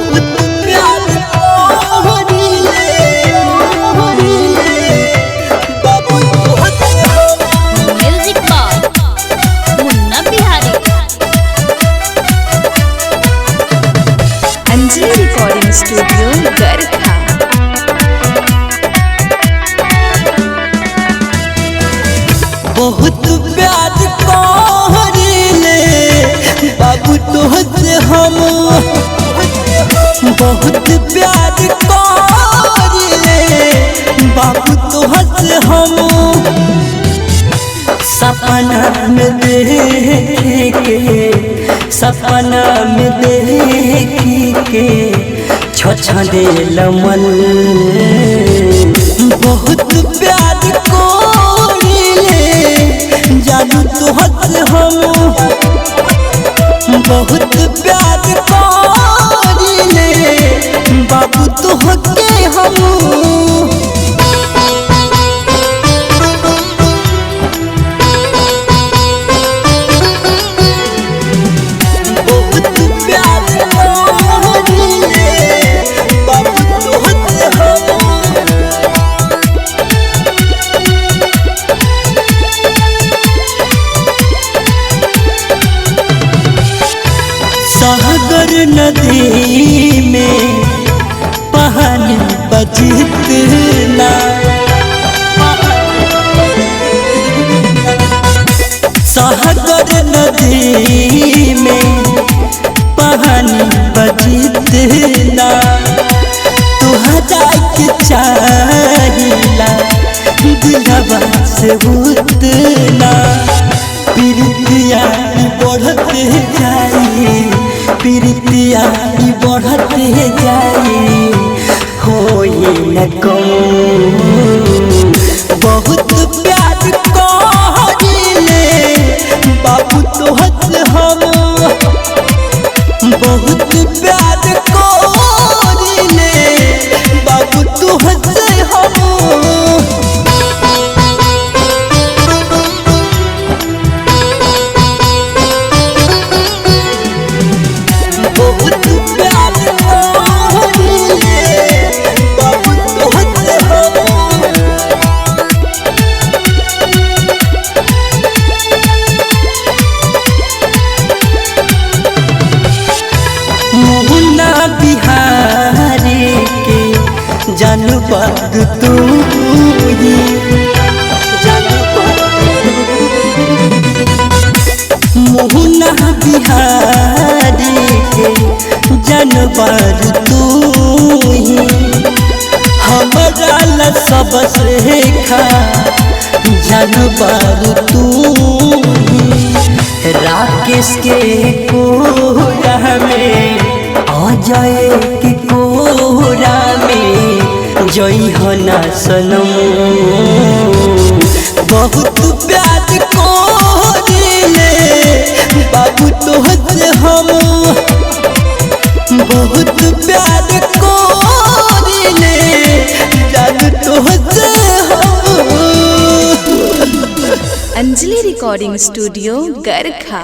बहुत प्यार करीले बाबू तोहसे हम। Music box Munna Bihari. Anjali recording studio Garkha. बहुत प्यार करीले बाबू तोहसे हम। बहुत प्यार करीले बाबू तोहसे हम। सपना में देख के सपना में देख के छछने मन। बहुत प्यार करीले जानू तोहसे हम। बहुत प्यार करीले बाबू तोहके हम। बहुत प्यार करीले बाबू तोहसे हम। सागर नदी में पानी बजतना। सागर नदी में पानी बजतना। तुहरा के चाहिला दिलवा से उतना। प्रीतिया बढ़ते जाए प्रीतिया बढ़ते जाए होए न कम। बहुत प्यार करीले बाबू तोहसे हम। बहुत प्यार करीले बाबू तोहसे हम। बहुत प्यार करीले बाबू तोहसे हम। मुन्ना बिहारी के जानवर तू ही। मुन्ना बिहारी के जानवर तू ही। हमारा ला सबसे खा जानवर तू ही। राकेश के कोरा में आ जाए कि कोरा में जई हो ना सनम। बहुत प्यार करीले बाबू तोहसे हम। बहुत प्यार करीले जानू तोहसे हम। Anjali recording studio Garkha.